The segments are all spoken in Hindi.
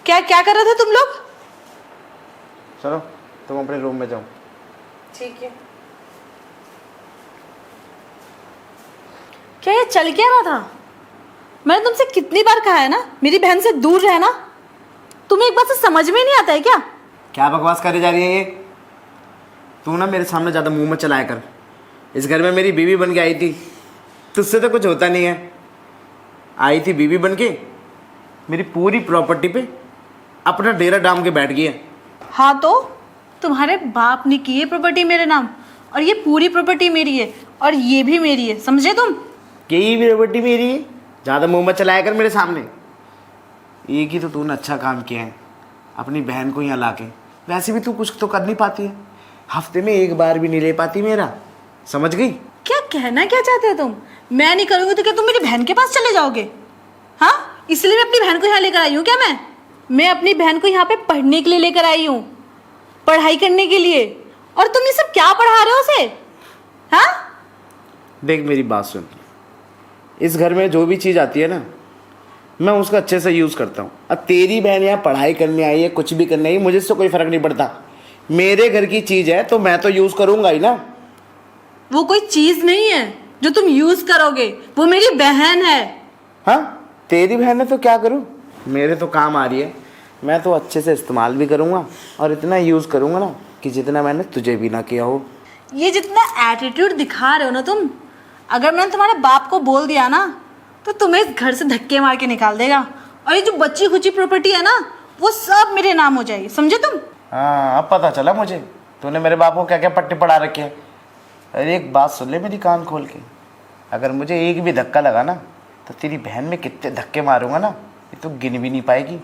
क्या क्या कर रहे थे तुम लोग? चलो तुम अपने रूम में जाओ। ठीक है। क्या ये चल क्या रहा था? मैंने तुमसे कितनी बार कहा है ना मेरी बहन से दूर रहना। तुम्हें एक बात से समझ में नहीं आता है क्या? क्या बकवास करे जा रही है ये? तू ना मेरे सामने ज़्यादा मुंह मत चलाया कर। इस घर में मेरी बीवी बन के आई थी, तुझसे तो कुछ होता नहीं है। आई थी बीवी बन के, मेरी पूरी प्रॉपर्टी पे अपना डेरा डाम के बैठ गई है। हाँ तो तुम्हारे बाप ने की है प्रॉपर्टी मेरे नाम, और ये पूरी प्रॉपर्टी मेरी है, और ये भी मेरी है, समझे तुम? यही प्रॉपर्टी मेरी है, ज़्यादा मुंह मत चलाया कर मेरे सामने। एक ही तो तूने अच्छा काम किया है अपनी बहन को यहाँ लाके। वैसे भी तू कुछ तो कर नहीं पाती है, हफ्ते में एक बार भी नहीं ले पाती मेरा, समझ गई? क्या कहना क्या चाहते हो तुम? मैं नहीं करूँगी तो क्या तुम मेरी बहन के पास चले जाओगे? हाँ, इसलिए मैं अपनी बहन को यहाँ लेकर आई हूँ क्या? मैं अपनी बहन को यहाँ पे पढ़ने के लिए लेकर आई हूँ, पढ़ाई करने के लिए। और तुम ये सब क्या पढ़ा रहे हो उसे? हाँ, देख मेरी बात सुन, इस घर में जो भी चीज़ आती है ना, मैं उसका अच्छे से यूज़ करता हूँ। अब तेरी बहन यहाँ पढ़ाई करने आई है, कुछ भी करने आई, मुझे इससे कोई फ़र्क नहीं पड़ता। मेरे घर की चीज़ है तो मैं तो यूज़ करूँगा ही ना। वो कोई चीज़ नहीं है जो तुम यूज़ करोगे, वो मेरी बहन है। हाँ, तेरी बहन है तो क्या करूँ, मेरे तो काम आ रही है। मैं तो अच्छे से इस्तेमाल भी करूँगा और इतना यूज़ करूँगा ना कि जितना मैंने तुझे भी ना किया हो। ये जितना एटीट्यूड दिखा रहे हो ना तुम, अगर मैंने तुम्हारे बाप को बोल दिया ना तो तुम्हें इस घर से धक्के मार के निकाल देगा, और ये जो बच्ची खुची प्रॉपर्टी है ना वो सब मेरे नाम हो जाएगी, समझे तुम? हाँ, अब पता चला मुझे तूने मेरे बाप को क्या क्या पट्टी पढ़ा रखे है। अरे एक बात सुन ले मेरी कान खोल के, अगर मुझे एक भी धक्का लगा ना तो तेरी बहन में कितने धक्के मारूंगा ना ये तो गिन भी नहीं पाएगी।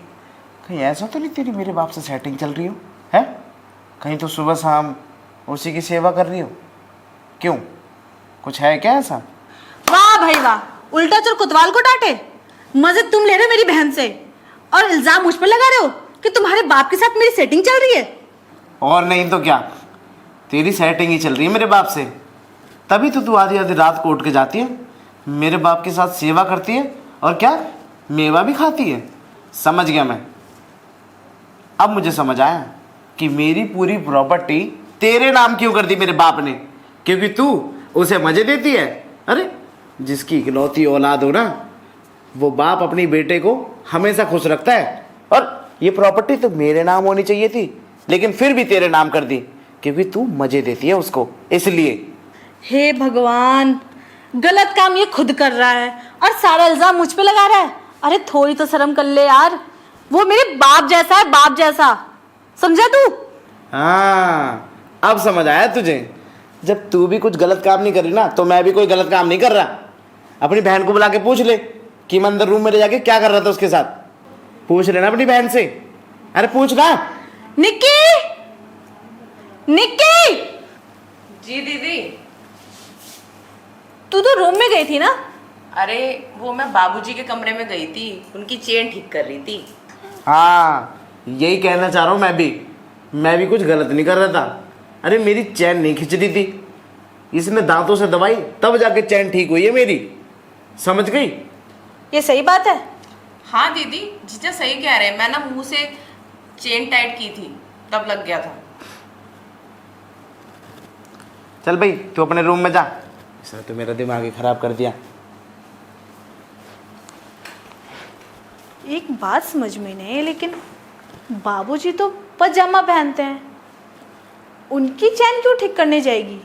कहीं ऐसा तो नहीं तेरी मेरे बाप से सेटिंग चल रही हो है? कहीं तो सुबह शाम उसी की सेवा कर रही हो? क्यों, कुछ है क्या ऐसा? वाह भाई वाह, उल्टा चोर कोतवाल को डांटे। मजे तुम ले रहे हो मेरी बहन से, और इल्जाम मुझ पर लगा रहे हो कि तुम्हारे बाप के साथ मेरी सेटिंग चल रही है। और नहीं तो क्या, तेरी सेटिंग ही चल रही है मेरे बाप से, तभी तो तू आधी आधी रात को उठ के जाती है, मेरे बाप के साथ सेवा करती है और क्या मेवा भी खाती है। समझ गया मैं, अब मुझे समझ आया कि मेरी पूरी प्रॉपर्टी तेरे नाम क्यों कर दी मेरे बाप ने, क्योंकि तू उसे मजे देती है। अरे जिसकी इकलौती औलाद हो ना, वो बाप अपनी बेटे को हमेशा खुश रखता है। और ये प्रॉपर्टी तो मेरे नाम होनी चाहिए थी, लेकिन फिर भी तेरे नाम कर दी क्योंकि तू मजे देती है उसको, इसलिए। हे भगवान, गलत काम ये खुद कर रहा है और सारा इल्जाम मुझ पे लगा रहा है। अरे थोड़ी तो शर्म कर ले यार, वो मेरे बाप जैसा है, बाप जैसा, समझा तू? हाँ, अब समझ आया तुझे। जब तू भी कुछ गलत काम नहीं कर रही ना तो मैं भी कोई गलत काम नहीं कर रहा। अपनी बहन को बुला के पूछ ले कि मैं अंदर रूम में ले जाके क्या कर रहा था उसके साथ। पूछ लेना अपनी बहन से, अरे पूछ ना। निक्की, निक्की! जी दीदी। तू तो रूम में गई थी ना? अरे वो मैं बाबूजी के कमरे में गई थी, उनकी चेन ठीक कर रही थी। हाँ, यही कहना चाह रहा हूँ मैं भी कुछ गलत नहीं कर रहा था। अरे मेरी चैन नहीं खिंच रही थी, इसने दांतों से दबाई तब जाके चैन ठीक हुई है मेरी, समझ गई? ये सही बात है? हाँ दीदी, जीजा सही कह रहे हैं, मैं ना मुंह से चेन टाइट की थी तब लग गया था। चल भाई तू अपने रूम में जा, इसने तो मेरा दिमाग ही खराब कर दिया। एक बात समझ में नहीं है, लेकिन बाबूजी तो पजामा पहनते हैं, उनकी चैन क्यों ठीक करने जाएगी?